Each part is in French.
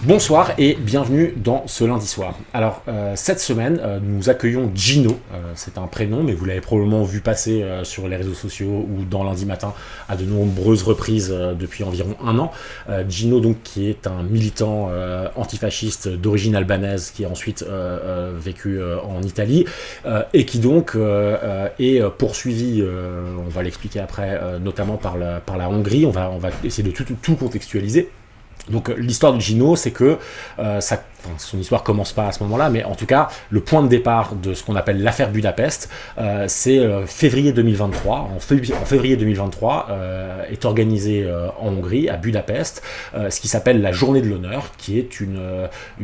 Bonsoir et bienvenue dans ce lundi soir. Alors cette semaine nous accueillons Gino, c'est un prénom mais vous l'avez probablement vu passer sur les réseaux sociaux ou dans lundi matin à de nombreuses reprises depuis environ un an. Gino donc qui est un militant antifasciste d'origine albanaise qui a ensuite vécu en Italie et qui donc est poursuivi, on va l'expliquer après, notamment par la Hongrie. On va essayer de tout contextualiser. Donc l'histoire de Gino, c'est que son histoire commence pas à ce moment-là, mais en tout cas, le point de départ de ce qu'on appelle l'affaire Budapest, c'est février 2023. En février 2023, est organisé en Hongrie, à Budapest, ce qui s'appelle la Journée de l'honneur, qui est une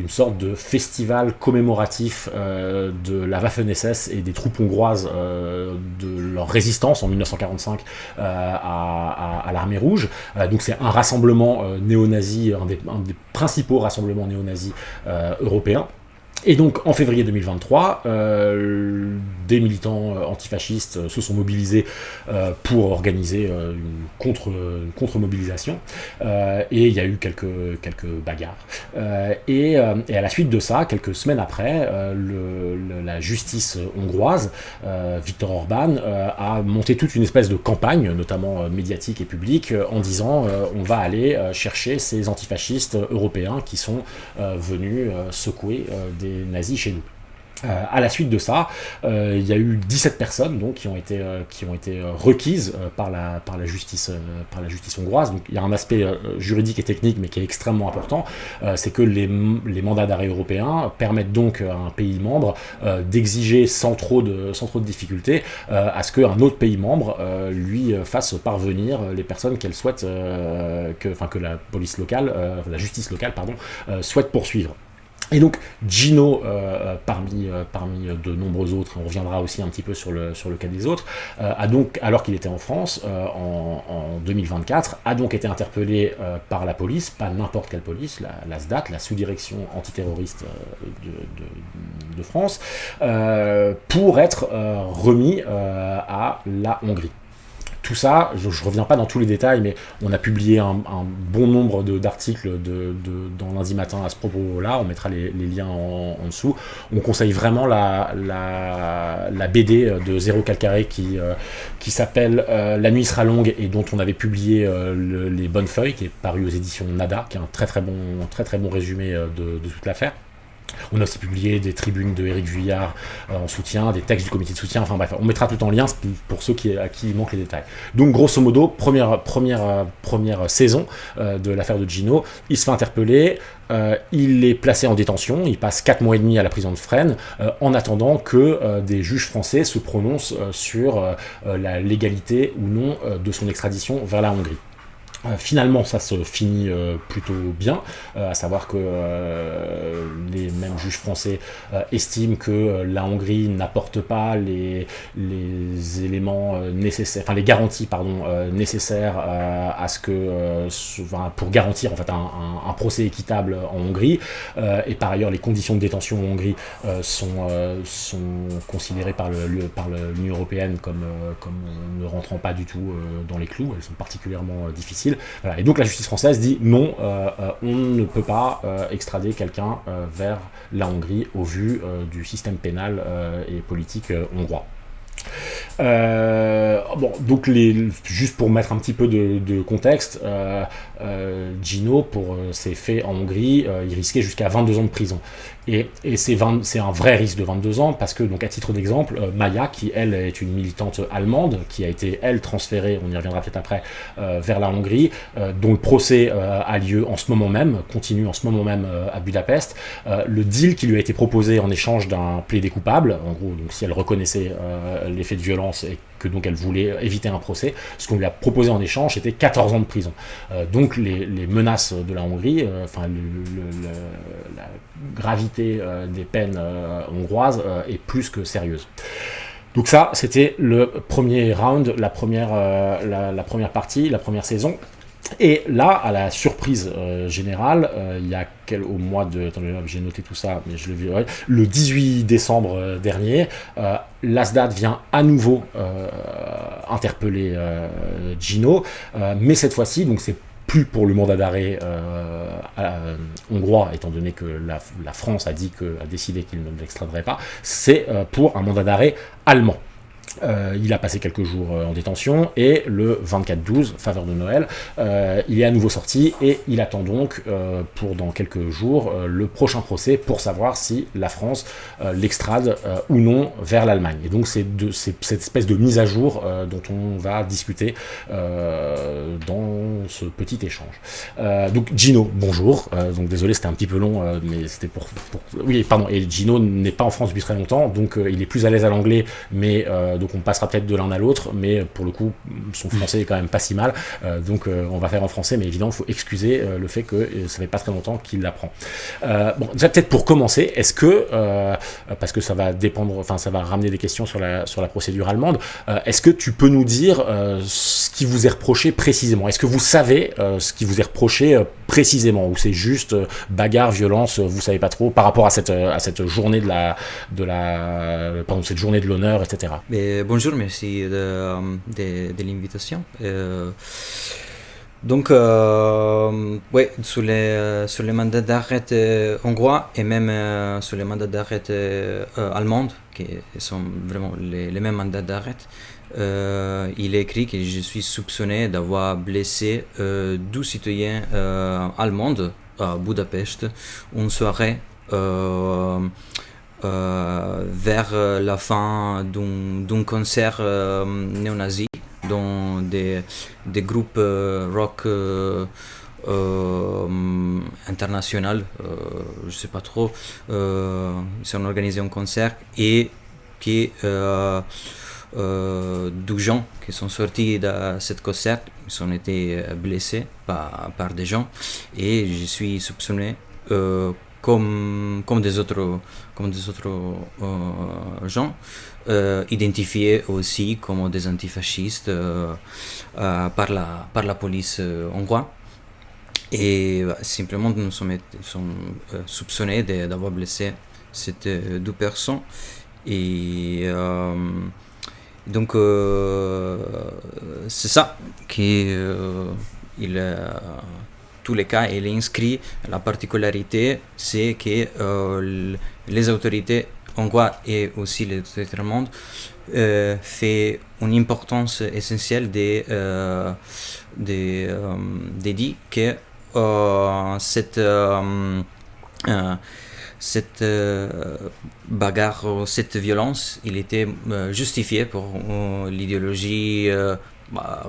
sorte de festival commémoratif de la Waffen-SS et des troupes hongroises de leur résistance en 1945 à l'armée rouge. Donc c'est un rassemblement néo-nazi, un des principaux rassemblements néo-nazis européens. Et donc en février 2023, des militants antifascistes se sont mobilisés pour organiser une contre-mobilisation et il y a eu quelques bagarres. Et à la suite de ça, quelques semaines après, la justice hongroise, Viktor Orban, a monté toute une espèce de campagne, notamment médiatique et publique, en disant on va aller chercher ces antifascistes européens qui sont venus secouer des nazis chez nous. À la suite de ça, il y a eu 17 personnes donc, qui ont été requises par la justice hongroise. Donc, il y a un aspect juridique et technique, mais qui est extrêmement important, c'est que les mandats d'arrêt européens permettent donc à un pays membre d'exiger sans trop de difficultés à ce qu'un autre pays membre lui fasse parvenir les personnes qu'elle souhaite que la police locale, la justice locale souhaite poursuivre. Et donc Gino, parmi de nombreux autres, on reviendra aussi un petit peu sur le cas des autres, a donc, alors qu'il était en France en 2024, a donc été interpellé par la police, pas n'importe quelle police, la SDAT, la sous-direction antiterroriste de France, pour être remis à la Hongrie. Tout ça, je ne reviens pas dans tous les détails, mais on a publié un bon nombre d'articles dans lundi matin à ce propos-là. On mettra les liens en dessous. On conseille vraiment la BD de Zéro Calcaré qui s'appelle La nuit sera longue et dont on avait publié les bonnes feuilles, qui est paru aux éditions Nada, qui est un très très bon résumé de toute l'affaire. On a aussi publié des tribunes de Éric Vuillard en soutien, des textes du comité de soutien, enfin bref, on mettra tout en lien pour ceux à qui il manque les détails. Donc grosso modo, première saison de l'affaire de Gino, il se fait interpeller, il est placé en détention, il passe 4 mois et demi à la prison de Fresnes, en attendant que des juges français se prononcent sur la légalité ou non de son extradition vers la Hongrie. Finalement, ça se finit plutôt bien, à savoir que les mêmes juges français estiment que la Hongrie n'apporte pas les éléments nécessaires, enfin les garanties nécessaires à ce que pour garantir en fait un procès équitable en Hongrie. Et par ailleurs, les conditions de détention en Hongrie sont considérées par l'Union européenne comme ne rentrant pas du tout dans les clous. Elles sont particulièrement difficiles. Voilà. Et donc la justice française dit non, on ne peut pas extrader quelqu'un vers la Hongrie au vu du système pénal et politique hongrois. Donc juste pour mettre un petit peu de contexte, Gino, pour ses faits en Hongrie, il risquait jusqu'à 22 ans de prison. Et c'est un vrai risque de 22 ans parce que, donc à titre d'exemple, Maya, qui elle est une militante allemande, qui a été elle transférée, on y reviendra peut-être après, vers la Hongrie, dont le procès a lieu en ce moment même, continue en ce moment même à Budapest. Le deal qui lui a été proposé en échange d'un plaidé coupable, en gros, donc si elle reconnaissait les faits de violence et que donc elle voulait éviter un procès, ce qu'on lui a proposé en échange c'était 14 ans de prison. Donc les menaces de la Hongrie, la gravité des peines hongroises est plus que sérieuse. Donc ça, c'était le premier round, la première partie, la première saison. Et là, à la surprise générale, il y a au mois de... Attendez, j'ai noté tout ça, mais je le vis. Ouais, le 18 décembre dernier, l'ASDAT vient à nouveau interpeller Gino, mais cette fois-ci, donc c'est plus pour le mandat d'arrêt hongrois, étant donné que la France a décidé qu'il ne l'extraderait pas, c'est pour un mandat d'arrêt allemand. Il a passé quelques jours en détention et le 24-12, faveur de Noël, il est à nouveau sorti et il attend donc pour dans quelques jours le prochain procès pour savoir si la France l'extrade ou non vers l'Allemagne. Et donc c'est cette espèce de mise à jour dont on va discuter dans ce petit échange. Donc Gino, bonjour. Donc désolé, c'était un petit peu long, mais c'était pour... Oui, pardon. Et Gino n'est pas en France depuis très longtemps, donc il est plus à l'aise à l'anglais, mais donc on passera peut-être de l'un à l'autre, mais pour le coup son français est quand même pas si mal, donc on va faire en français, mais évidemment il faut excuser le fait que ça fait pas très longtemps qu'il l'apprend. Bon, déjà peut-être pour commencer, est-ce que parce que ça va dépendre, enfin ça va ramener des questions sur la procédure allemande, est-ce que tu peux nous dire ce qui vous est reproché précisément? Est-ce que vous savez ce qui vous est reproché précisément, ou c'est juste bagarre, violence, vous savez pas trop par rapport à cette journée cette journée de l'honneur, etc. Bonjour, merci de l'invitation. Donc, ouais, sur les mandats d'arrêt hongrois et même sur les mandats d'arrêt allemands, qui sont vraiment les mêmes mandats d'arrêt, il est écrit que je suis soupçonné d'avoir blessé 12 citoyens allemands à Budapest une soirée vers la fin d'un concert néo-nazi dont des groupes rock international, je sais pas trop, ils ont organisé un concert et qui deux gens qui sont sortis de cette concert, ils ont été blessés par des gens et je suis soupçonné comme des autres gens, identifiés aussi comme des antifascistes par la police hongroise. Et simplement nous sommes soupçonnés d'avoir blessé ces deux personnes. Et donc c'est ça qui tous les cas, il est inscrit. La particularité, c'est que les autorités hongroises et aussi les autorités allemandes fait une importance essentielle de dire que cette bagarre, cette violence, il était justifié pour l'idéologie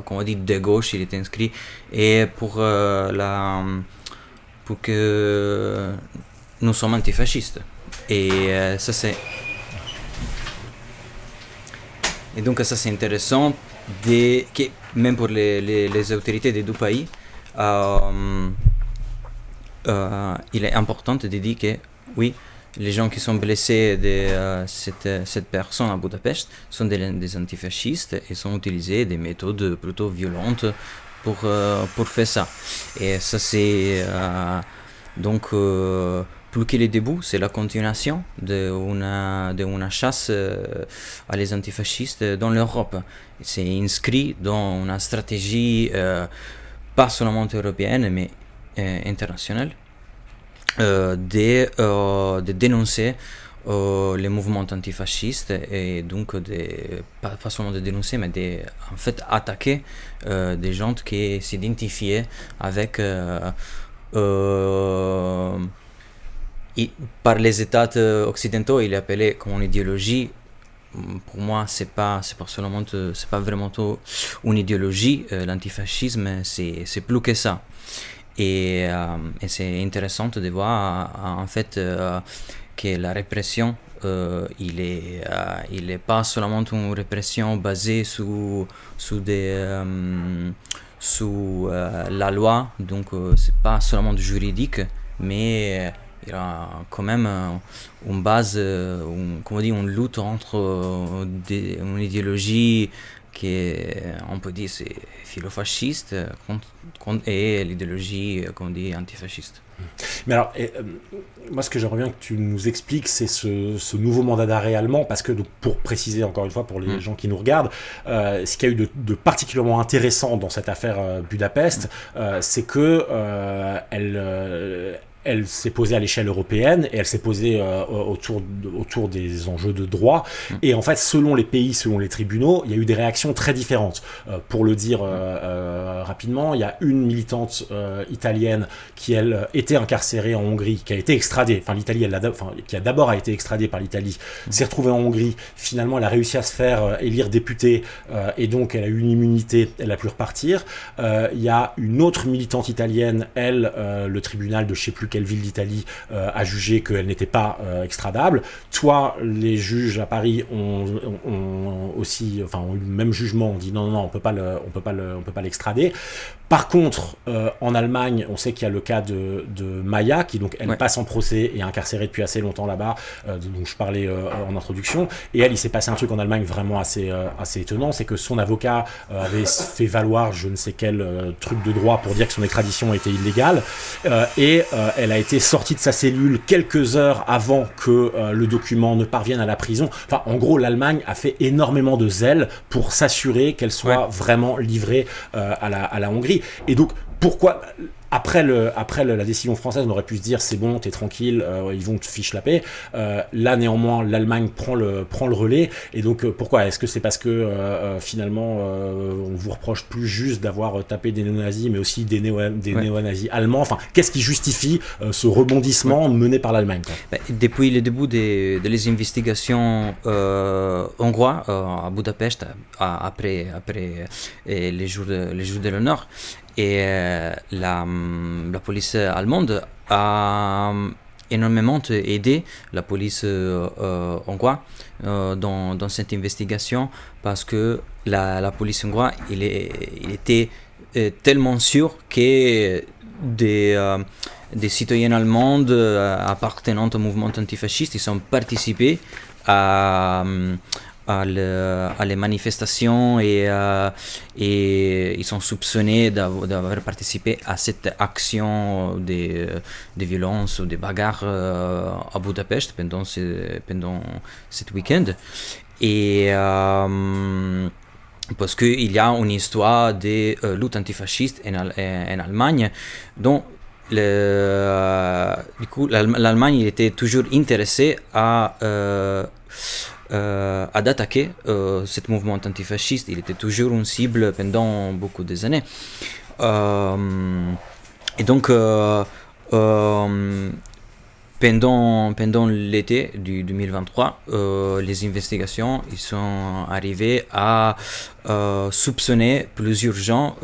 comme on dit de gauche, il est inscrit, et pour que nous sommes antifascistes. Et ça c'est intéressant que même pour les autorités des deux pays, il est important de dire que oui, les gens qui sont blessés de cette personne à Budapest sont des antifascistes et sont utilisés des méthodes plutôt violentes pour faire ça. Et ça c'est donc plus que le début, c'est la continuation d'une chasse à les antifascistes dans l'Europe. C'est inscrit dans une stratégie pas seulement européenne mais internationale. De dénoncer les mouvements antifascistes et donc pas seulement de dénoncer mais en fait attaquer des gens qui s'identifiaient avec par les États occidentaux, il est appelé comme une idéologie. Pour moi, c'est pas vraiment une idéologie. L'antifascisme, c'est plus que ça. Et c'est intéressant de voir en fait que la répression il est pas seulement une répression basée sous la loi, donc c'est pas seulement du juridique, mais il y a quand même une base, une lutte entre une idéologie on peut dire c'est philo-fasciste et l'idéologie qu'on dit antifasciste. Mais alors, moi ce que j'aimerais bien que tu nous expliques, c'est ce nouveau mandat d'arrêt allemand, parce que donc, pour préciser encore une fois pour les gens qui nous regardent, ce qu'il y a eu de particulièrement intéressant dans cette affaire Budapest, c'est que elle s'est posée à l'échelle européenne et elle s'est posée autour des enjeux de droit. Et en fait, selon les pays, selon les tribunaux, il y a eu des réactions très différentes. Pour le dire rapidement, il y a une militante italienne qui, elle, était incarcérée en Hongrie, qui a été extradée. Enfin, l'Italie, qui a d'abord été extradée par l'Italie, s'est retrouvée en Hongrie. Finalement, elle a réussi à se faire élire députée et donc elle a eu une immunité, elle a pu repartir. Il y a une autre militante italienne, elle, le tribunal de je ne sais plus quelle ville d'Italie a jugé qu'elle n'était pas extradable. Toi, les juges à Paris ont aussi, enfin, ont eu le même jugement. On dit non, on peut pas l'extrader. Par contre, en Allemagne, on sait qu'il y a le cas de Maya, qui donc elle passe en procès et est incarcérée depuis assez longtemps là-bas, dont je parlais en introduction. Et elle, il s'est passé un truc en Allemagne vraiment assez étonnant, c'est que son avocat avait fait valoir je ne sais quel truc de droit pour dire que son extradition était illégale, et elle a été sortie de sa cellule quelques heures avant que le document ne parvienne à la prison. Enfin, en gros, l'Allemagne a fait énormément de zèle pour s'assurer qu'elle soit vraiment livrée à la Hongrie. Et donc, pourquoi après la décision française, on aurait pu se dire c'est bon, t'es tranquille, ils vont te fiche la paix. Là, néanmoins, l'Allemagne prend le relais. Et donc, pourquoi ? Est-ce que c'est parce que finalement, on vous reproche plus juste d'avoir tapé des néo-nazis, mais aussi des néo-nazis allemands ? Enfin, qu'est-ce qui justifie ce rebondissement mené par l'Allemagne ? Depuis le début des investigations hongroises à Budapest, après les jours de l'honneur, et la police allemande a énormément aidé la police hongroise dans cette investigation, parce que la police hongroise il était tellement sûr que des citoyens allemands appartenant au mouvement antifasciste, ils ont participé à les manifestations et ils sont soupçonnés d'avoir participé à cette action de violence ou de bagarre à Budapest pendant cet week-end. Et parce qu'il y a une histoire de lutte antifasciste en Allemagne, dont du coup l'Allemagne était toujours intéressée à d'attaquer ce mouvement antifasciste. Il était toujours une cible pendant beaucoup des années. Et donc, pendant l'été du 2023, les investigations ils sont arrivées à soupçonner plusieurs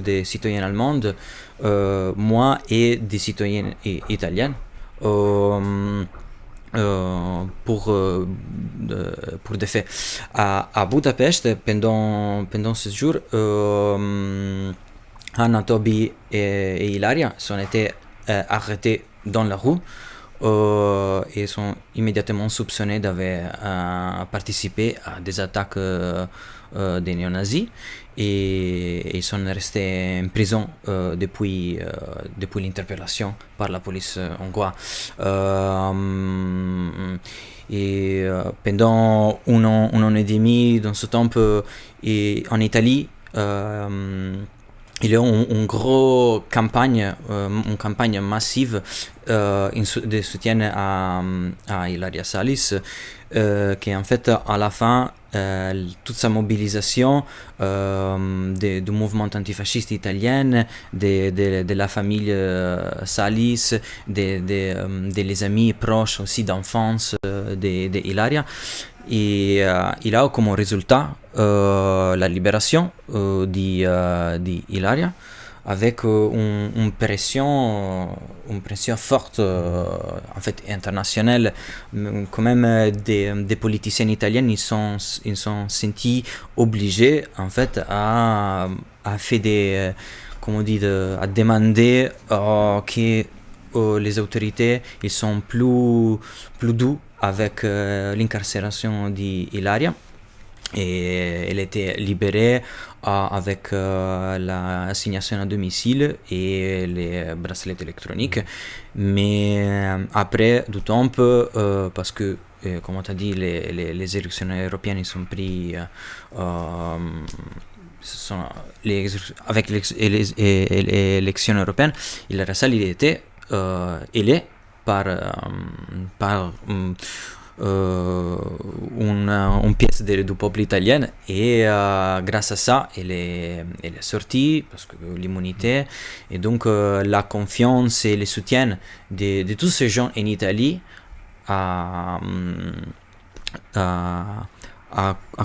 des citoyens allemands, moi et des citoyens italiens, pour des faits. À Budapest, pendant ce jour, Anna, Toby et Ilaria sont été arrêtés dans la rue et sont immédiatement soupçonnés d'avoir participé à des attaques des néo-nazis, et ils sont restés en prison depuis l'interpellation par la police hongroise. Et pendant un an et demi, dans ce temps, en Italie, il y a une grosse campagne massive de soutien à Ilaria Salis, qui en fait à la fin toute sa mobilisation du mouvement antifasciste italien, de la famille Salis, des amis proches aussi d'enfance de Ilaria. Et il a comme résultat la libération d'Hilaria, avec une pression forte en fait internationale. Quand même des politiciens italiens ils sont sentis obligés en fait à faire des à demander que les autorités ils sont plus doux avec l'incarcération d'Hilaria. Et elle était libérée avec l'assignation à domicile et les bracelets électroniques. Mais après du temps, parce que, comme tu as dit, les élections européennes ils sont pris avec les élections européennes, il Rassal il était élu par une pièce du peuple italien et grâce à ça elle est sortie parce que l'immunité et donc la confiance et le soutien de tous ces gens en Italie a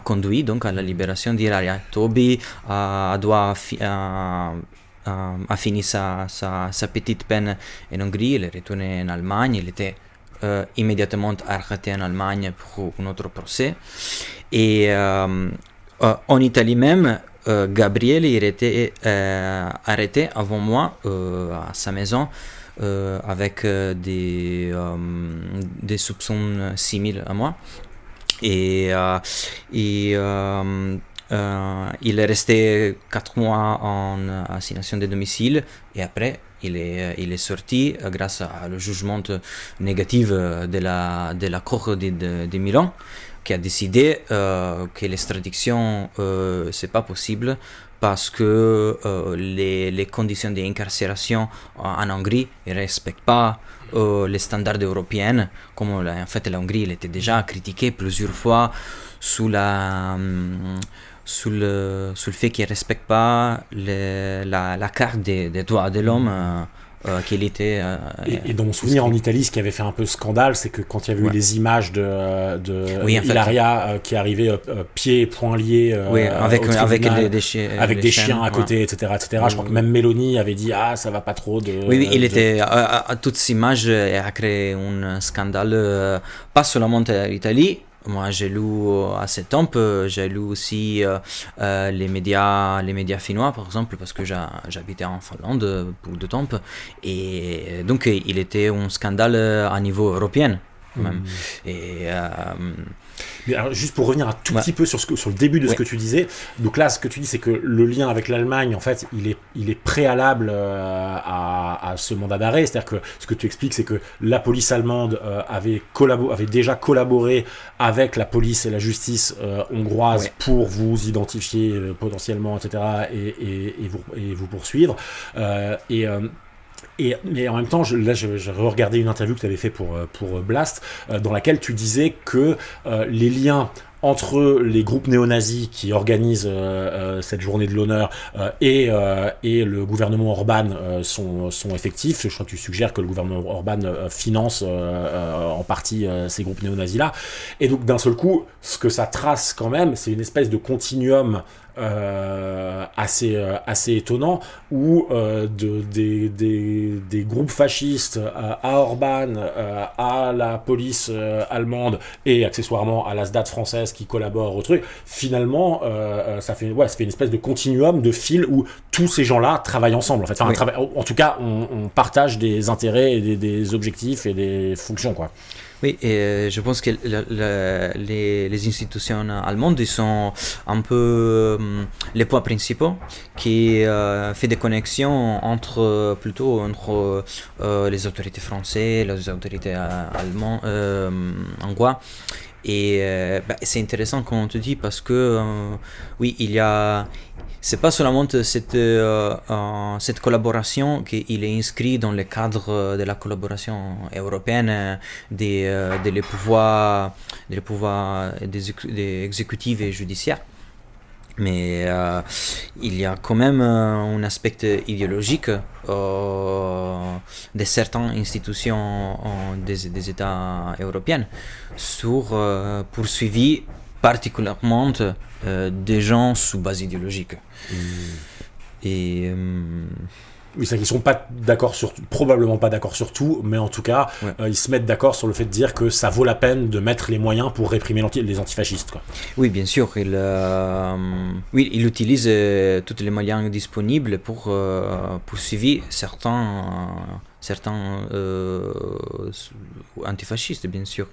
conduit donc à la libération d'Ilaria. Toby a fini sa petite peine en Hongrie, il est retourné en Allemagne, il était immédiatement arrêté en Allemagne pour un autre procès. Et en Italie même, Gabriel il était arrêté avant moi à sa maison avec des soupçons similaires à moi. Et il est resté 4 mois en assignation de domicile et après il est sorti grâce au jugement négatif de la Cour de Milan qui a décidé que l'extradition c'est pas possible parce que les conditions d'incarcération en Hongrie ne respectent pas les standards européens, comme en fait la Hongrie elle était déjà critiquée plusieurs fois sous le fait qu'il ne respecte pas la carte des droits de l'homme qu'il était... et dans mon souvenir en Italie, ce qui avait fait un peu scandale, c'est que quand il y avait eu les images de Ilaria qui arrivait pieds et poings liés avec des chiens à côté, etc. Je crois que même Meloni avait dit ça va pas trop de... Oui, il était... toutes ces images a créé un scandale, pas seulement en Italie. Moi, j'ai lu à ce temps, j'ai lu aussi les médias finnois, par exemple, parce que j'habitais en Finlande pour de temps. Et donc, il était un scandale à niveau européen, même. Et... Mais alors, juste pour revenir un tout petit peu sur le début de ce que tu disais, donc là ce que tu dis c'est que le lien avec l'Allemagne en fait il est préalable à ce mandat d'arrêt, c'est-à-dire que ce que tu expliques c'est que la police allemande avait déjà collaboré avec la police et la justice hongroise pour vous identifier potentiellement etc. et vous poursuivre mais en même temps, j'ai regardé une interview que tu avais fait pour Blast, dans laquelle tu disais que les liens entre les groupes néo-nazis qui organisent cette journée de l'honneur et le gouvernement Orban sont effectifs. Je crois que tu suggères que le gouvernement Orban finance en partie ces groupes néo-nazis là. Et donc d'un seul coup, ce que ça trace quand même, c'est une espèce de continuum assez étonnant où des groupes fascistes à Orban, à la police allemande et accessoirement à la SDAT française qui collaborent au truc, finalement ça fait une espèce de continuum de fil où tous ces gens-là travaillent ensemble en fait. Enfin, en tout cas on partage des intérêts et des objectifs et des fonctions quoi. Oui, et je pense que les institutions allemandes sont un peu les points principaux qui fait des connexions entre les autorités françaises, les autorités allemandes, hongroises. Et c'est intéressant comme on te dit parce que oui, c'est pas seulement cette collaboration qu'il est inscrit dans le cadre de la collaboration européenne des pouvoirs des exécutifs et judiciaires, mais il y a quand même un aspect idéologique de certaines institutions des États européens sur poursuivi particulièrement des gens sous base idéologique. Et oui, c'est qu'ils sont pas d'accord probablement pas d'accord sur tout, mais en tout cas, ils se mettent d'accord sur le fait de dire que ça vaut la peine de mettre les moyens pour réprimer les antifascistes, quoi. Oui, bien sûr, il utilise tous les moyens disponibles pour poursuivre certains antifascistes, bien sûr.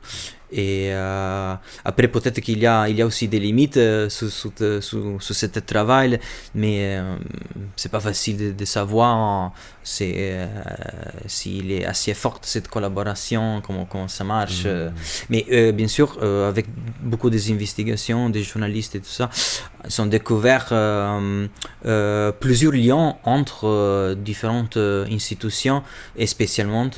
Et après, peut-être qu'il y a aussi des limites sous ce travail, mais c'est pas facile de savoir s'il est assez fort cette collaboration, comment ça marche. Mais bien sûr, avec beaucoup des investigations, des journalistes et tout ça, ils ont découvert plusieurs liens entre différentes institutions, et spécialement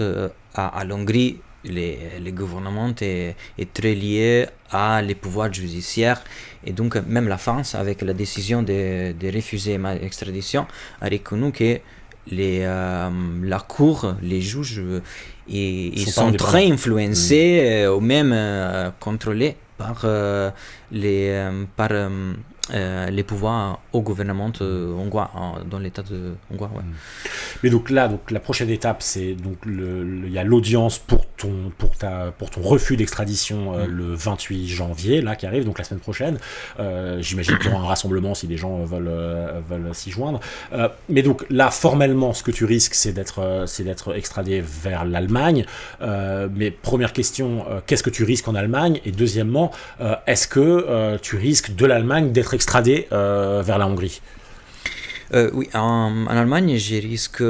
à l'Hongrie. Le gouvernement est très lié à les pouvoirs judiciaires, et donc même la France, avec la décision de refuser l'extradition, a reconnu que la cour, les juges, ils sont très influencés ou même contrôlés par les pouvoirs au gouvernement hongrois, dans l'état de hongrois. Ouais. Mais donc la prochaine étape, c'est donc il y a l'audience pour ton refus d'extradition le 28 janvier là qui arrive, donc la semaine prochaine. J'imagine qu'il y aura un rassemblement si des gens veulent s'y joindre. Mais donc là formellement, ce que tu risques, c'est d'être extradé vers l'Allemagne. Mais première question, qu'est-ce que tu risques en Allemagne? Et deuxièmement, est-ce que tu risques de l'Allemagne d'être extradé vers la Hongrie? Oui, en Allemagne, je risque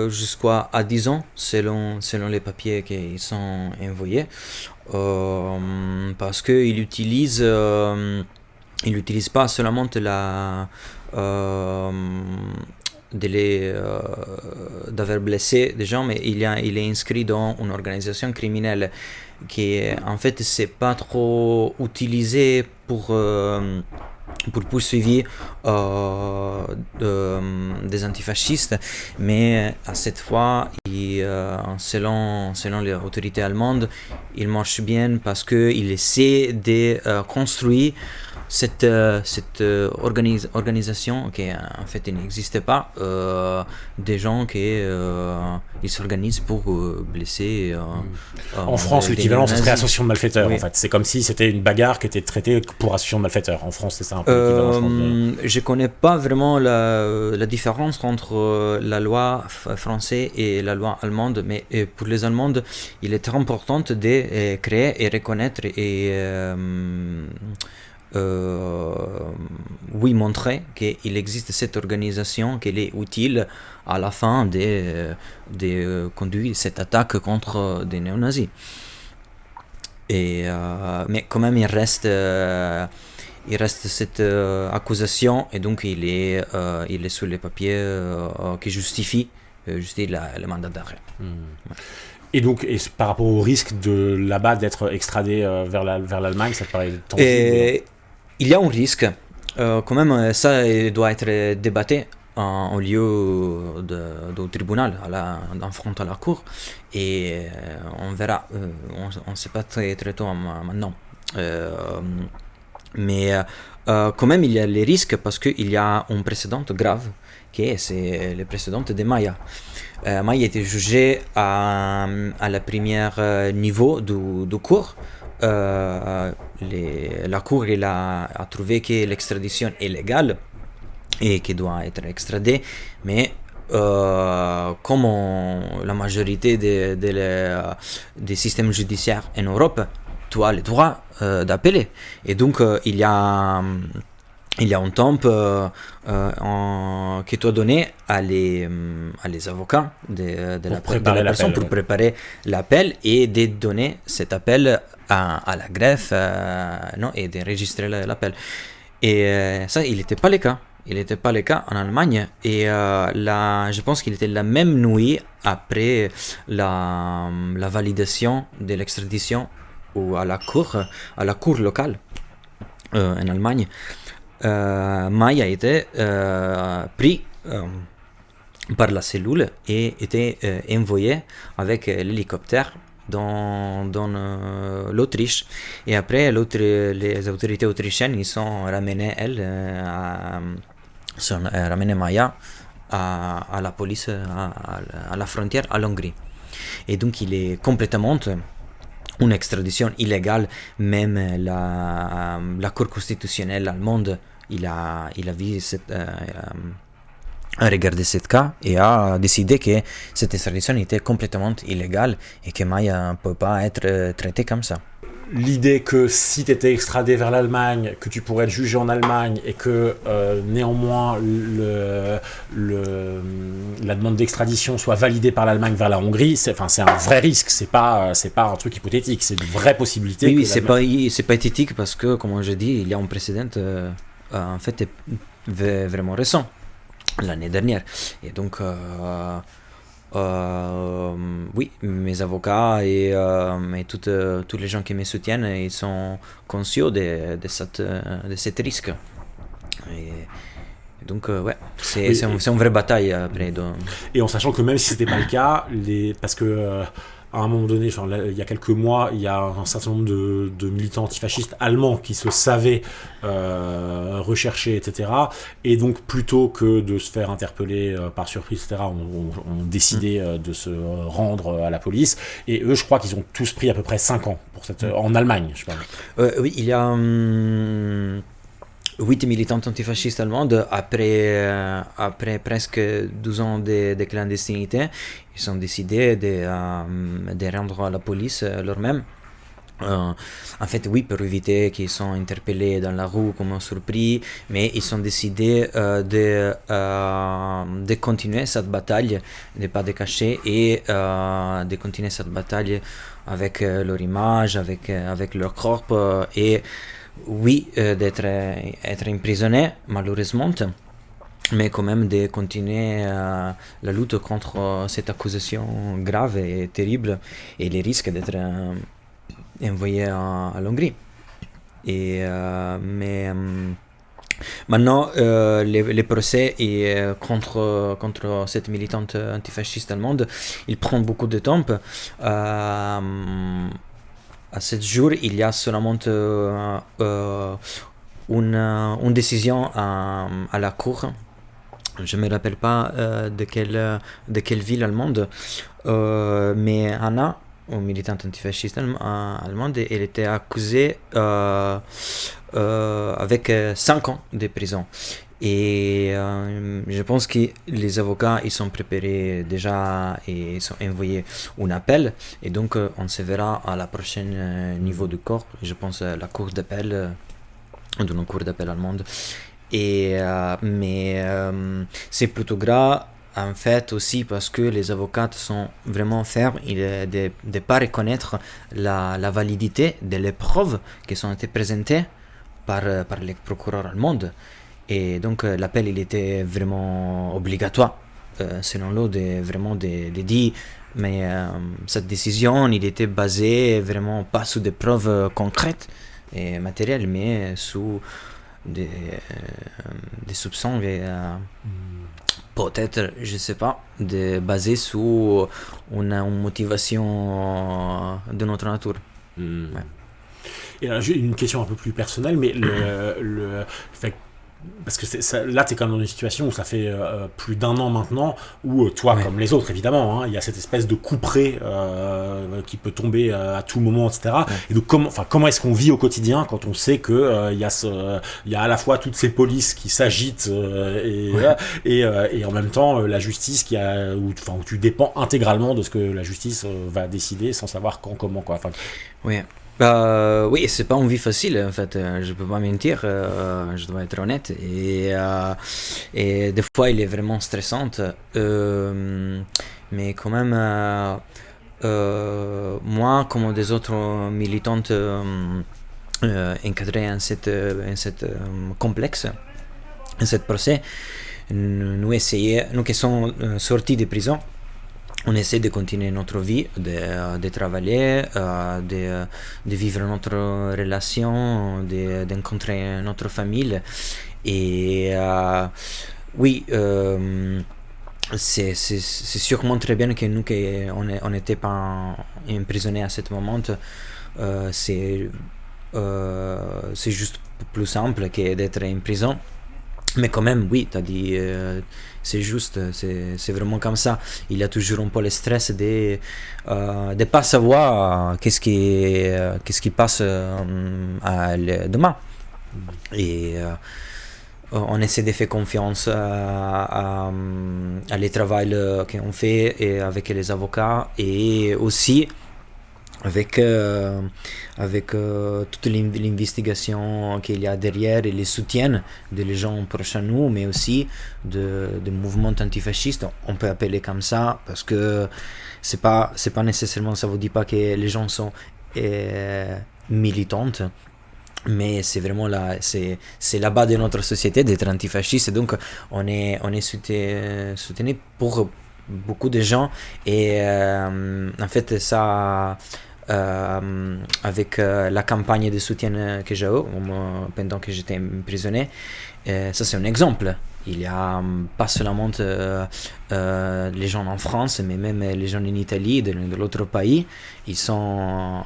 jusqu'à 10 ans selon les papiers qui sont envoyés, parce qu'ils utilisent pas seulement d'avoir blessé des gens, mais il est inscrit dans une organisation criminelle qui en fait c'est pas trop utilisé pour poursuivre des antifascistes, mais à cette fois, selon les autorités allemandes, il marche bien parce qu'il essaie de construire cette organisation qui en fait n'existe pas, des gens qui ils s'organisent pour blesser. En France, l'équivalent ce serait association de malfaiteurs. Oui. En fait, c'est comme si c'était une bagarre qui était traitée pour association de malfaiteurs. En France, c'est ça un peu l'équivalent. Je connais pas vraiment la différence entre la loi française et la loi allemande, mais pour les Allemandes, il est très important de créer et reconnaître et montrer qu'il existe cette organisation, qu'elle est utile à la fin de conduire cette attaque contre des néo-nazis. Mais quand même, il reste cette accusation, et donc il est sur les papiers qui justifient le mandat d'arrêt. Ouais. Et donc, par rapport au risque de là-bas d'être extradé vers l'Allemagne, ça te paraît tangible? Il y a un risque. Quand même, ça doit être débattu en lieu de tribunal, en front à la cour. Et on verra. On ne sait pas très tôt maintenant. Mais quand même, il y a les risques parce qu'il y a un précédent grave, c'est le précédent de Maya. Maya était jugé à la première niveau du cours. La cour a trouvé que l'extradition est légale et qu'il doit être extradé, mais comme la majorité des systèmes judiciaires en Europe, tu as le droit d'appeler. Et donc il y a un temps qui doit donner à les avocats de la personne pour préparer l'appel et de donner cet appel à la greffe et d'enregistrer l'appel. Et ça, il n'était pas le cas. Il n'était pas le cas en Allemagne. Et je pense qu'il était la même nuit après la validation de l'extradition ou à la cour locale en Allemagne. Maya a été pris par la cellule et était envoyé avec l'hélicoptère dans l'Autriche. Et après, les autorités autrichiennes ils sont ramené Maya à la police, à la frontière, à l'Hongrie. Et donc, il est complètement une extradition illégale. Même la Cour constitutionnelle allemande, il a vu a regardé ce cas et a décidé que cette extradition était complètement illégale et que Maya ne peut pas être traité comme ça. l'idée que si tu étais extradé vers l'Allemagne, que tu pourrais être jugé en Allemagne et que néanmoins la demande d'extradition soit validée par l'Allemagne vers la Hongrie, c'est un vrai risque, c'est pas un truc hypothétique, c'est une vraie possibilité. Oui, c'est pas hypothétique parce que, comme je dis, il y a un précédent en fait vraiment récent, l'année dernière. Et donc, oui, mes avocats et tous les gens qui me soutiennent, ils sont conscients de cette risque. Et donc, ouais, c'est une vraie bataille après. Et en sachant que même si c'était pas le cas, parce que à un moment donné, il y a quelques mois, il y a un certain nombre de militants antifascistes allemands qui se savaient recherchés, etc. Et donc, plutôt que de se faire interpeller par surprise, etc., ont décidé de se rendre à la police. Et eux, je crois qu'ils ont tous pris à peu près 5 ans en Allemagne, je parle. Oui, il y a 8 militantes antifascistes allemandes, après presque 12 ans de clandestinité, ils ont décidé de rendre à la police leur-même. En fait, oui, pour éviter qu'ils soient interpellés dans la rue comme surpris, mais ils ont décidé de continuer cette bataille, de ne pas de cacher et de continuer cette bataille avec leur image, avec leur corps et oui, d'être emprisonné, malheureusement, mais quand même de continuer la lutte contre cette accusation grave et terrible et les risques d'être envoyé à l'Hongrie. Mais maintenant, les procès contre cette militante antifasciste allemande, ils prennent beaucoup de temps. À ce jour, il y a seulement une décision à la cour. Je ne me rappelle pas de quelle ville allemande, mais Anna, une militante antifasciste allemande, elle était accusée avec 5 ans de prison. Et je pense que les avocats ils sont préparés déjà et ils sont envoyés un appel. Et donc on se verra à la prochaine niveau du corps. Je pense la cour d'appel, d'une cour d'appel allemande. Mais c'est plutôt grave en fait aussi parce que les avocats sont vraiment fermes de ne pas reconnaître la validité des preuves qui ont été présentées par les procureurs allemands. Et donc l'appel il était vraiment obligatoire selon l'eau de dire mais cette décision il était basée vraiment pas sur des preuves concrètes et matérielles mais sur des soupçons et peut-être je sais pas basés sur une motivation de notre nature. Ouais. Et là, j'ai une question un peu plus personnelle, mais parce que là, tu es quand même dans une situation où ça fait plus d'1 an maintenant, où toi, comme les autres, évidemment, il y a cette espèce de couperet qui peut tomber à tout moment, etc. Ouais. Et donc, comment est-ce qu'on vit au quotidien quand on sait que il y a à la fois toutes ces polices qui s'agitent et en même temps la justice où tu dépends intégralement de ce que la justice va décider sans savoir quand, comment, quoi. Oui. Oui, c'est pas une vie facile en fait, je peux pas mentir, je dois être honnête et des fois il est vraiment stressante, mais quand même moi comme des autres militantes encadrées en cette complexe, en cette procès, nous qui sommes sortis de prison, on essaie de continuer notre vie, de travailler, de vivre notre relation, d'encontrer notre famille. Et oui, c'est sûrement très bien que nous, on n'était pas emprisonnés à ce moment. C'est juste plus simple que d'être en prison. Mais quand même, oui, tu as dit, c'est juste, c'est vraiment comme ça. Il y a toujours un peu le stress de ne pas savoir qu'est-ce qui passe demain. Et on essaie de faire confiance à le travail qu'on fait et avec les avocats. Et aussi, avec toute l'investigation qu'il y a derrière et les soutiens des gens proches à nous, mais aussi de mouvements antifascistes, on peut appeler comme ça, parce que c'est pas nécessairement, ça vous dit pas que les gens sont militantes, mais c'est vraiment là, c'est la base de notre société d'être antifasciste, donc on est soutenu pour beaucoup de gens, et en fait ça avec la campagne de soutien que j'ai eu pendant que j'étais emprisonné, ça c'est un exemple. Il y a pas seulement les gens en France, mais même les gens en Italie, de l'autre pays, ils ont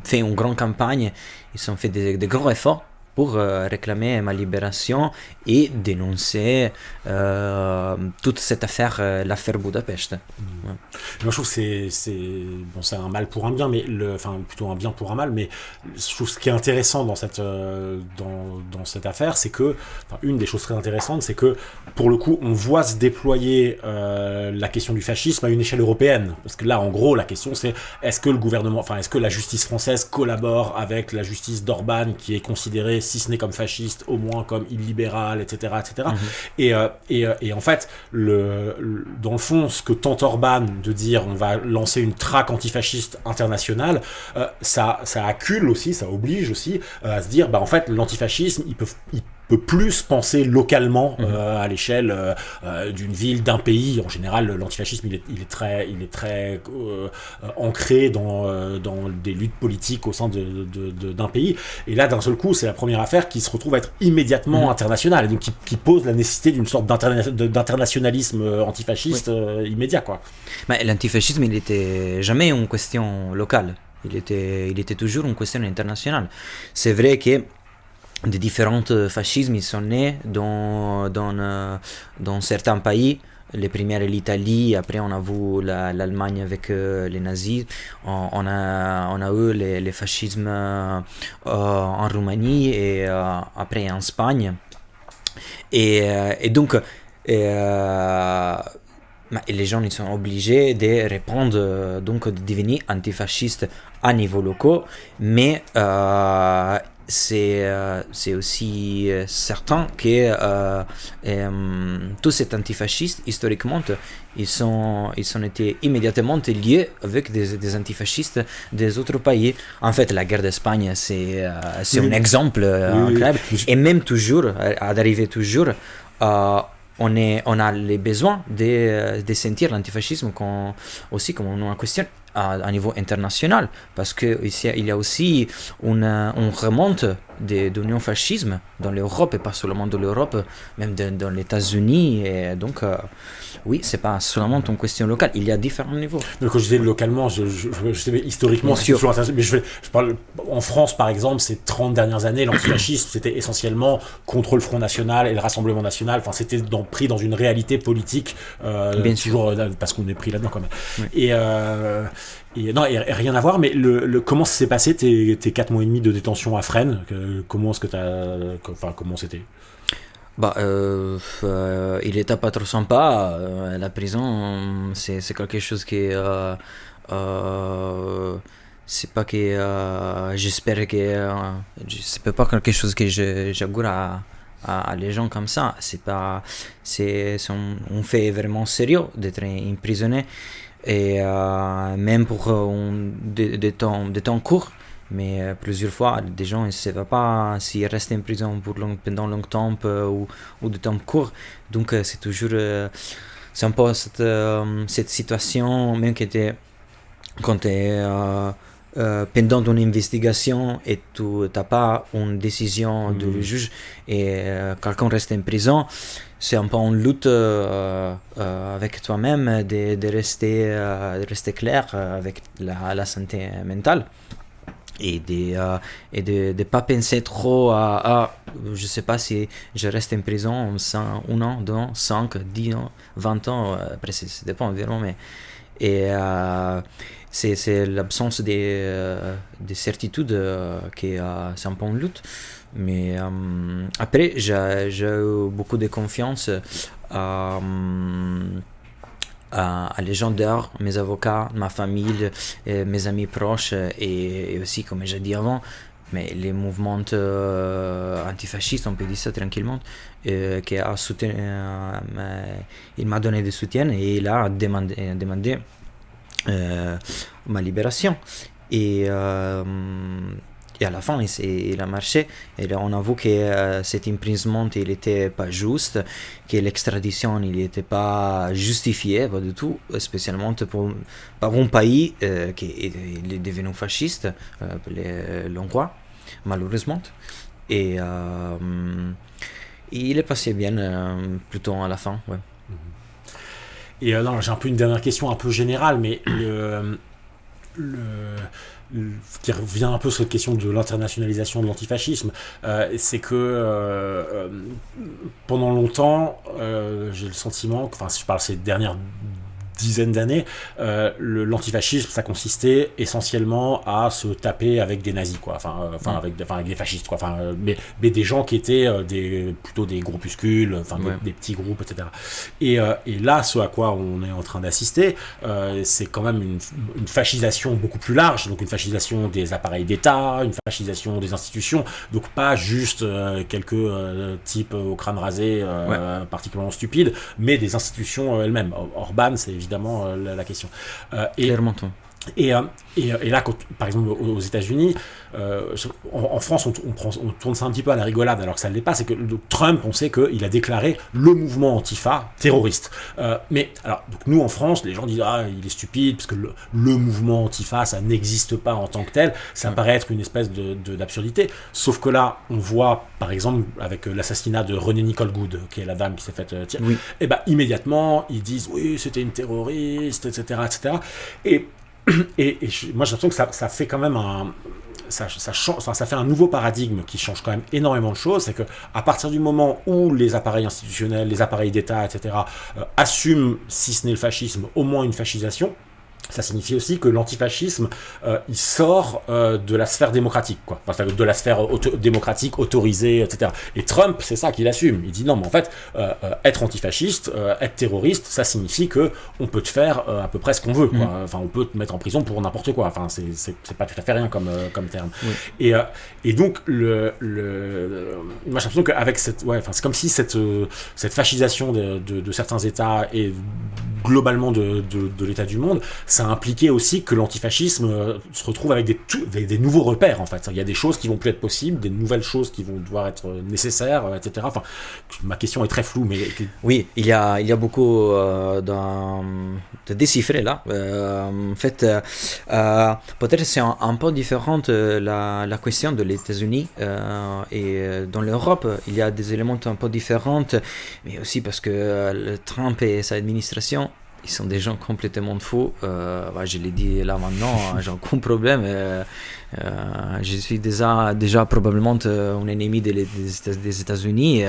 fait une grande campagne, ils ont fait des grands efforts pour réclamer ma libération et dénoncer toute cette affaire, l'affaire Budapest. Ouais. Moi, je trouve que c'est un mal pour un bien, mais enfin plutôt un bien pour un mal. Mais je trouve ce qui est intéressant dans cette affaire, c'est que une des choses très intéressantes, c'est que pour le coup, on voit se déployer la question du fascisme à une échelle européenne. Parce que là, en gros, la question c'est est-ce que la justice française collabore avec la justice d'Orban, qui est considérée, si ce n'est comme fasciste, au moins comme illibérale, etc., etc. Et en fait, dans le fond, ce que tente Orban de dire on va lancer une traque antifasciste internationale, ça accule aussi, ça oblige aussi à se dire en fait l'antifascisme il peut plus penser localement à l'échelle d'une ville, d'un pays. En général, l'antifascisme il est très ancré dans des luttes politiques au sein d'un pays. Et là, d'un seul coup, c'est la première affaire qui se retrouve à être immédiatement internationale, et donc qui pose la nécessité d'une sorte d'internationalisme antifasciste immédiat, quoi. Mais l'antifascisme, il n'était jamais une question locale. Il était toujours une question internationale. C'est vrai que des différents fascismes, ils sont nés dans certains pays. Les premières, l'Italie, après on a vu l'Allemagne avec les nazis, on a eu les fascismes en Roumanie, et après en Espagne. Et donc, les gens ils sont obligés de répondre, donc de devenir antifascistes à niveau local, mais c'est aussi certain que tous ces antifascistes, historiquement, ils ont été immédiatement liés avec des antifascistes des autres pays. En fait, la guerre d'Espagne, c'est un exemple incroyable. Et même toujours, d'arriver toujours, on a les besoins de sentir l'antifascisme aussi comme une question à niveau international, parce que ici, il y a aussi une remonte de néofascisme dans l'Europe, et pas seulement dans l'Europe, même dans les États-Unis, et donc oui, c'est pas seulement une question locale, il y a différents niveaux. Donc quand je disais localement, je sais historiquement, c'est toujours intéressant, mais je parle en France par exemple, ces 30 dernières années, l'antifascisme c'était essentiellement contre le Front National et le Rassemblement National, enfin c'était pris dans une réalité politique, toujours parce qu'on est pris là-dedans quand même. Oui. Et rien à voir, mais comment s'est passé tes 4 mois et demi de détention à Fresnes? Comment c'était? Il était pas trop sympa. La prison, c'est quelque chose qui c'est pas que j'espère que c'est pas quelque chose que j'augure à les gens comme ça. C'est un fait vraiment sérieux d'être emprisonné, et même pour des temps courts. Mais plusieurs fois, des gens ne savent pas s'ils restent en prison pendant longtemps ou de temps court. Donc c'est toujours c'est un peu cette situation, même quand tu es pendant une investigation et tu n'as pas une décision du juge, et quelqu'un reste en prison, c'est un peu une lutte avec toi-même de rester clair avec la santé mentale. Et de pas penser trop à je sais pas si je reste en prison 1 an, 2 ans, 5, 10 ans, 20 ans, après ça dépend évidemment, mais c'est l'absence de certitude qui c'est un peu une lutte. Mais après j'ai eu beaucoup de confiance à les gens dehors, mes avocats, ma famille, mes amis proches et aussi, comme j'ai dit avant, mais les mouvements antifascistes, on peut dire ça tranquillement, qui a soutenu, il m'a donné des soutiens et il a demandé ma libération. Et à la fin, il a marché. Et là, on avoue que cet emprisonnement, il n'était pas juste, que l'extradition, il n'était pas justifié, pas du tout, spécialement par un pays qui est devenu fasciste, l'Hongrie, malheureusement. Et il est passé bien, plutôt à la fin. Ouais. Et non, j'ai un peu une dernière question un peu générale, mais qui revient un peu sur cette question de l'internationalisation de l'antifascisme, c'est que pendant longtemps, j'ai le sentiment, enfin si je parle ces dernières dizaines d'années, l'antifascisme, ça consistait essentiellement à se taper avec des nazis, quoi. Avec des fascistes, quoi. Mais des gens qui étaient plutôt des groupuscules, des petits groupes, etc. Et là, ce à quoi on est en train d'assister, c'est quand même une fascisation beaucoup plus large, donc une fascisation des appareils d'État, une fascisation des institutions, donc pas juste quelques types au crâne rasé particulièrement stupides, mais des institutions elles-mêmes. Orban, c'est évidemment la question. Clairement. Et là, par exemple, aux États-Unis, en France, on tourne ça un petit peu à la rigolade, alors que ça ne l'est pas. C'est que Trump, on sait qu'il a déclaré le mouvement Antifa terroriste. Mais alors, donc nous en France, les gens disent il est stupide parce que le mouvement Antifa, ça n'existe pas en tant que tel. Ça paraît être une espèce d'absurdité. Sauf que là, on voit, par exemple, avec l'assassinat de Renée Nicole Good, qui est la dame qui s'est faite tirer. Oui. Et immédiatement, ils disent oui, c'était une terroriste, etc., etc. Et moi j'ai l'impression que ça fait quand même ça fait un nouveau paradigme qui change quand même énormément de choses. C'est que à partir du moment où les appareils institutionnels, les appareils d'État, etc., assument, si ce n'est le fascisme, au moins une fascisation, ça signifie aussi que l'antifascisme, il sort de la sphère démocratique, quoi. Enfin, de la sphère démocratique autorisée, etc. Et Trump, c'est ça qu'il assume. Il dit non, mais en fait, être antifasciste, être terroriste, ça signifie que on peut te faire à peu près ce qu'on veut, quoi. Enfin, on peut te mettre en prison pour n'importe quoi. Enfin, c'est pas tout à fait rien comme terme. Oui. Et donc moi j'ai l'impression qu'avec c'est comme si cette fascisation de certains États et globalement de l'état du monde, ça a impliqué aussi que l'antifascisme se retrouve avec des nouveaux repères, en fait. Il y a des choses qui vont plus être possibles, des nouvelles choses qui vont devoir être nécessaires, etc. Enfin, ma question est très floue, mais... Oui, il y a beaucoup de déchiffrer là. En fait, peut-être c'est un peu différente la question de les États-Unis et dans l'Europe, il y a des éléments un peu différents, mais aussi parce que Trump et sa administration, ils sont des gens complètement fous. Je l'ai dit là maintenant, j'ai aucun problème. Je suis déjà probablement un ennemi des États-Unis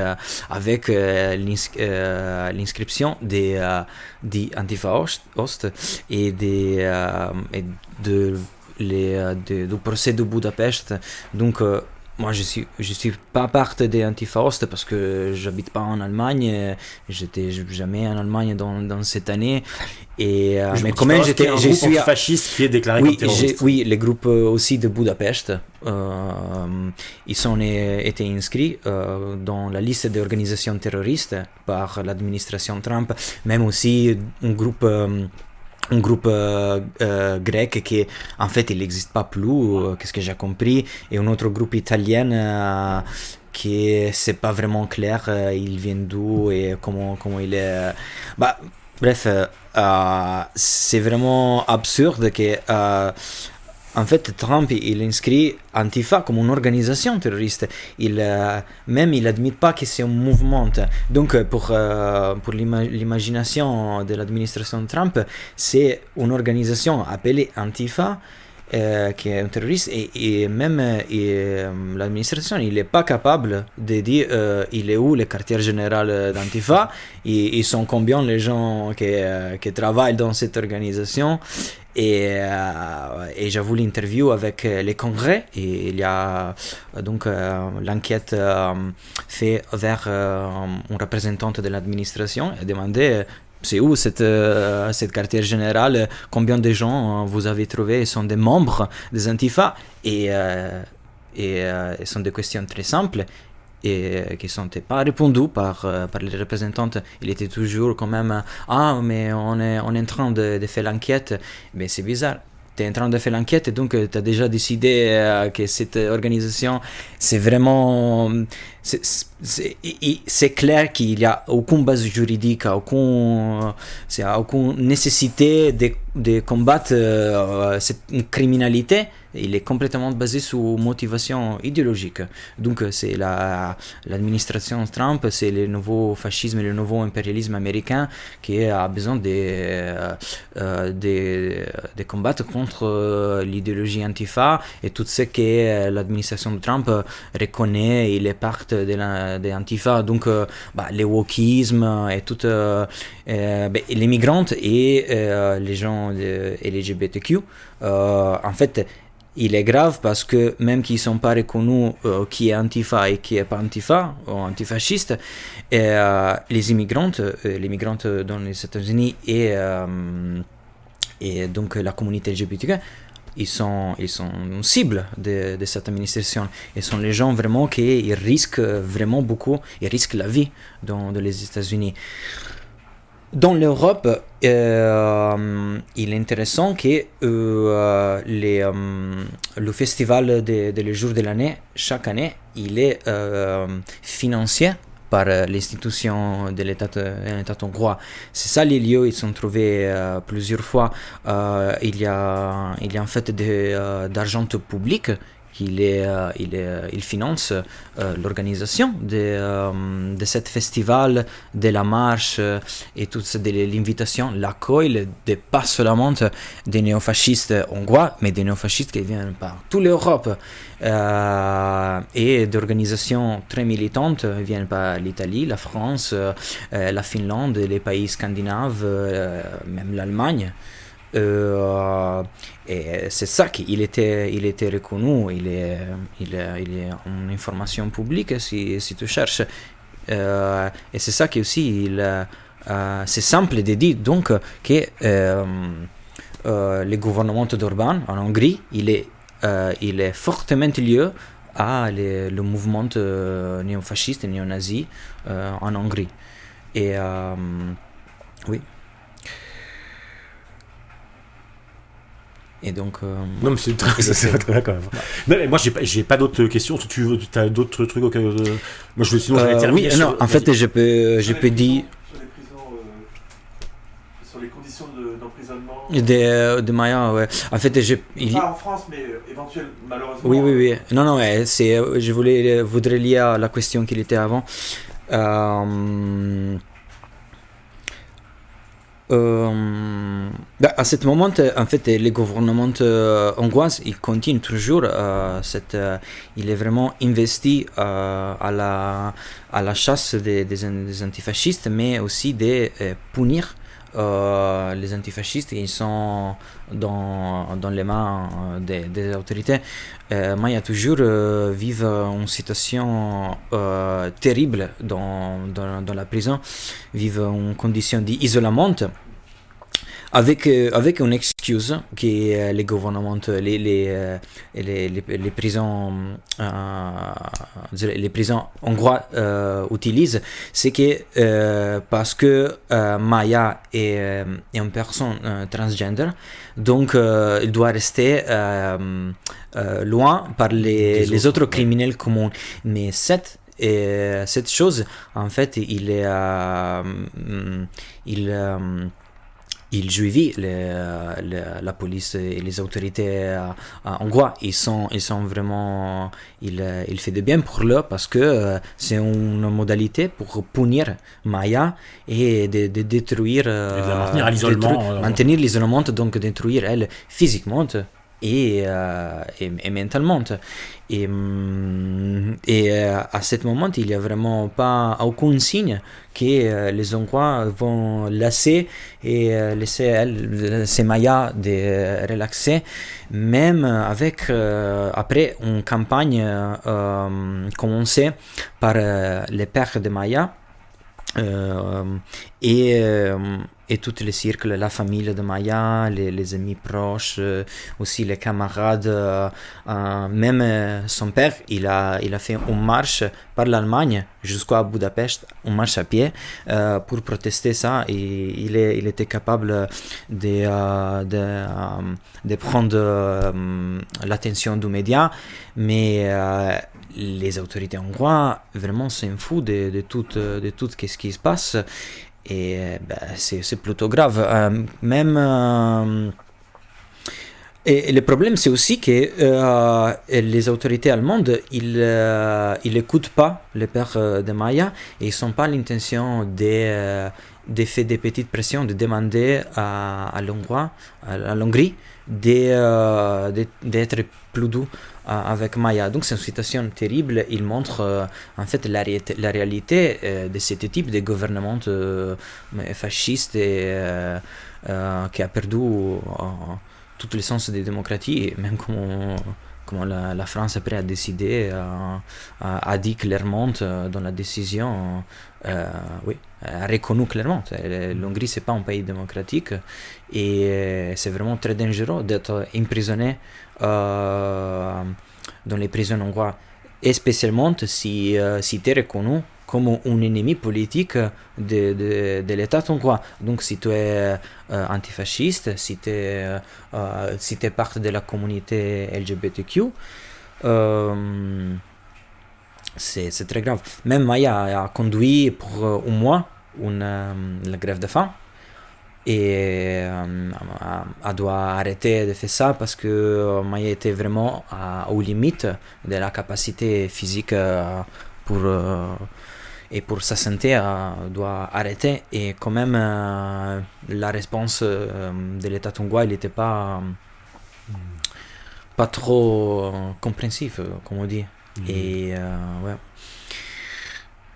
avec l'inscription des Antifa-Ost et du procès de Budapest. Donc, moi, je suis pas part des Antifa-Ost parce que j'habite pas en Allemagne. J'étais jamais en Allemagne dans cette année. Et mais quand même, je suis fasciste qui est déclaré comme terroriste. Oui, les groupes aussi de Budapest, ils ont été inscrits dans la liste des organisations terroristes par l'administration Trump. Même aussi un groupe grec qui en fait il n'existe pas plus, qu'est-ce que j'ai compris, et un autre groupe italien qui c'est pas vraiment clair, il vient d'où et comment il est. Bref, c'est vraiment absurde que en fait, Trump, il inscrit Antifa comme une organisation terroriste. Il n'admet pas que c'est un mouvement. Donc, pour l'imagination de l'administration Trump, c'est une organisation appelée Antifa, qui est un terroriste, et même l'administration, il n'est pas capable de dire il est où le quartier général d'Antifa, ils sont combien les gens qui travaillent dans cette organisation. Et j'avoue l'interview avec les congrès, et il y a donc l'enquête fait vers un représentant de l'administration et demandé c'est où cette quartier général, combien de gens vous avez trouvé sont des membres des Antifa, et sont des questions très simples et qui ne sont pas répondues par les représentantes. Il était toujours quand même mais on est en train de faire l'enquête. Mais c'est bizarre. Tu es en train de faire l'enquête, donc tu as déjà décidé que cette organisation, c'est vraiment... C'est clair qu'il n'y a aucune base juridique, aucune nécessité de combattre cette criminalité. Il est complètement basé sur motivation idéologique. Donc c'est l'administration Trump, c'est le nouveau fascisme et le nouveau impérialisme américain qui a besoin de combattre contre l'idéologie Antifa et tout ce que l'administration de Trump reconnaît. Il est part de Antifa. Donc les wokismes et tout les migrants et les gens LGBTQ, en fait, il est grave parce que même qu'ils ne sont pas reconnus qui est Antifa et qui n'est pas Antifa ou antifasciste, les migrants dans les États-Unis et donc la communauté LGBTQ, ils sont une cible de cette administration. Et sont les gens vraiment qui risquent vraiment beaucoup, ils risquent la vie dans les États-Unis. Dans l'Europe, il est intéressant que le festival des jours de l'année, chaque année, il est financé par l'institution de l'État hongrois. C'est ça les lieux, ils sont trouvés plusieurs fois. Il y a en fait d'argent public. Il finance l'organisation de ce festival, de la marche et tout ça, de l'invitation, l'accueil de pas seulement des néofascistes hongrois, mais des néofascistes qui viennent par toute l'Europe et d'organisations très militantes viennent par l'Italie, la France, la Finlande, les pays scandinaves, même l'Allemagne. Et c'est ça qu'il était reconnu, il est en information publique si tu cherches, et c'est ça qui aussi c'est simple de dire donc que le gouvernement d'Orban en Hongrie il est fortement lié à le mouvement néofasciste et néo-nazi en Hongrie. Et oui. Et donc non mais c'est très bien quand même. Mais moi j'ai pas d'autres questions. Si tu as d'autres trucs auxquels moi je veux, sinon j'allais terminer. Oui, non, en fait je peux dire sur les prisons, sur les conditions d'emprisonnement de Maya, ouais. En fait pas en France mais éventuellement malheureusement. Oui. Non, je voudrais lire la question qu'il était avant. À ce moment, en fait, le gouvernement hongrois, il continue toujours il est vraiment investi à la chasse des antifascistes, mais aussi de punir les antifascistes qui sont dans les mains des autorités. Maya toujours vivent une situation terrible dans la prison, vivent une condition d'isolement avec une excuse que les gouvernements, les prisons hongrois utilisent, c'est que parce que Maya est une personne transgender, donc il doit rester loin par les autres criminels communs. Mais cette chose, en fait, il jouit la police et les autorités hongroises. Ils sont vraiment, il fait de bien pour eux parce que c'est une modalité pour punir Maya et de détruire, et de la maintenir à l'isolement, maintenir l'isolement, donc détruire elle physiquement et mentalement. Et à ce moment, il n'y a vraiment pas aucun signe que les Hongrois vont laisser Maya de relaxer, même avec après une campagne commencée par les pères de Maya. et tous les cercles, la famille de Maya, les amis proches, aussi les camarades, même son père, il a fait une marche par l'Allemagne jusqu'à Budapest, une marche à pied pour protester ça, et il était capable de prendre l'attention du média, mais les autorités hongroises vraiment s'en foutent de tout ce qui se passe. Et c'est plutôt grave. Et le problème, c'est aussi que les autorités allemandes, ils n'écoutent pas les pères de Maya, et ils n'ont pas l'intention de faire des petites pressions, de demander à l'Hongrie d'être plus doux avec Maya. Donc c'est une situation terrible. Il montre en fait la réalité de ce type de gouvernement fasciste qui a perdu tout le sens de démocratie, et même comment la France après a décidé, a dit clairement dans la décision, a reconnu clairement l'Hongrie c'est pas un pays démocratique, et c'est vraiment très dangereux d'être emprisonné dans les prisons hongroises, et spécialement si tu es reconnu comme un ennemi politique de l'État hongrois. Donc si tu es antifasciste, si tu es part de la communauté LGBTQ, c'est très grave. Même Maya a conduit pour un mois la grève de faim, et elle doit arrêter de faire ça parce que Maya était vraiment aux limites de la capacité physique et pour sa santé, elle doit arrêter. Et quand même, la réponse de l'État hongrois, il n'était pas trop compréhensif, comme on dit. Et ouais.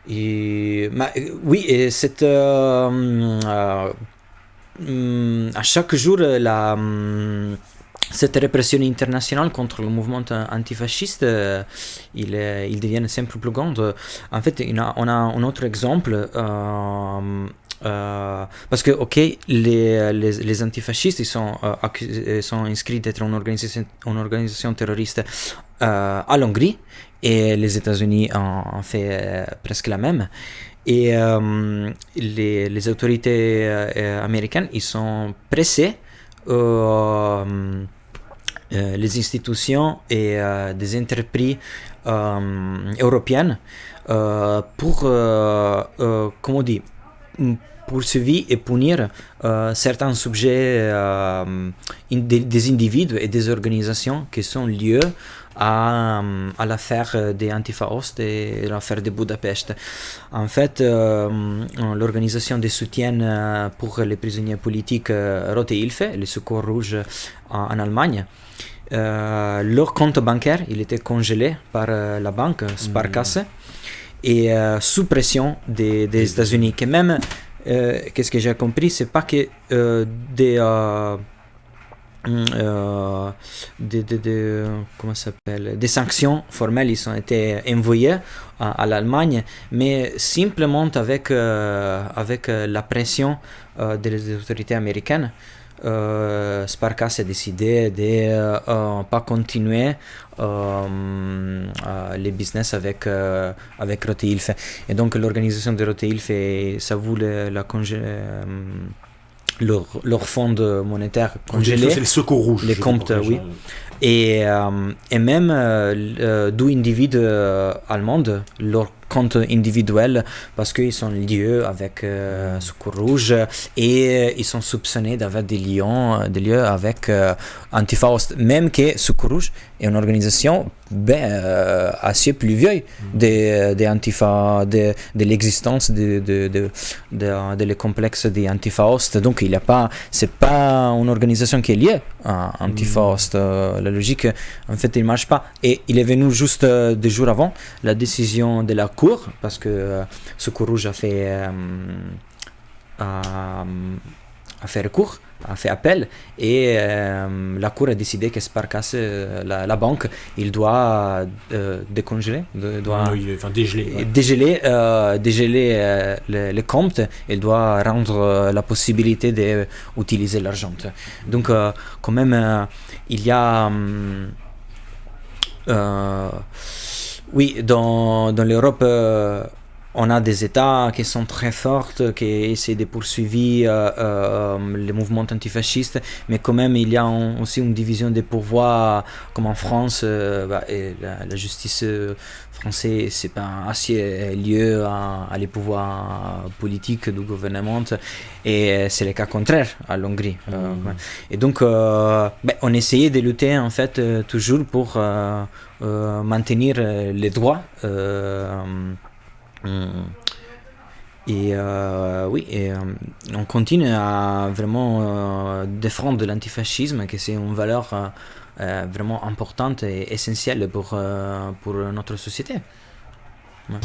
Et oui, et cette à chaque jour cette répression internationale contre le mouvement antifasciste, il devient sempre plus grande. En fait, on a un autre exemple, parce que les antifascistes, ils sont inscrits d'être une organisation terroriste à l'Hongrie, et les États-Unis ont fait presque la même. Et les autorités américaines, ils sont pressés, les institutions et des entreprises européennes pour, comment on dit, poursuivre et punir certains sujets, des individus et des organisations qui sont liés à l'affaire des Antifa-Ost et l'affaire de Budapest. En fait, l'organisation de soutien pour les prisonniers politiques Rote Hilfe, le Secours Rouge en Allemagne, leur compte bancaire il était congelé par la banque Sparkasse, et sous pression des États-Unis, que même qu'est-ce que j'ai compris, c'est pas que comment ça s'appelle, des sanctions formelles ils ont été envoyées à l'Allemagne, mais simplement avec la pression des autorités américaines. Sparkasse a décidé de pas continuer les business avec Rote Hilfe, et donc l'organisation de Rote Hilfe, ça voulait leur fonds monétaire congelé, c'est le Secours Rouge, les comptes, oui. Et même deux individus allemands, leur compte individuel, parce qu'ils sont liés avec Secours Rouge, et ils sont soupçonnés d'avoir des liens avec Antifa-Ost, même que Secours Rouge est une organisation assez plus vieille de Antifa, de l'existence de les complexes des Antifa-Ost. Donc c'est pas une organisation qui est liée à Antifa-Ost. La logique, en fait, il marche pas. Et il est venu juste 2 jours avant la décision de la Cour, parce que Secours Rouge a fait a fait recours, a fait appel, et la Cour a décidé que Sparkasse, la banque, il doit décongeler, dégeler les comptes, il doit rendre la possibilité d'utiliser l'argent. Donc, quand même, il y a... oui, dans l'Europe, on a des États qui sont très forts, qui essaient de poursuivre les mouvements antifascistes, mais quand même il y a aussi une division des pouvoirs, comme en France, et la justice française c'est pas assez lieu à les pouvoirs politiques du gouvernement, et c'est le cas contraire à l'Hongrie. Et donc on essayait de lutter en fait toujours pour maintenir les droits. On continue à vraiment défendre l'antifascisme, que c'est une valeur vraiment importante et essentielle pour notre société. Ouais.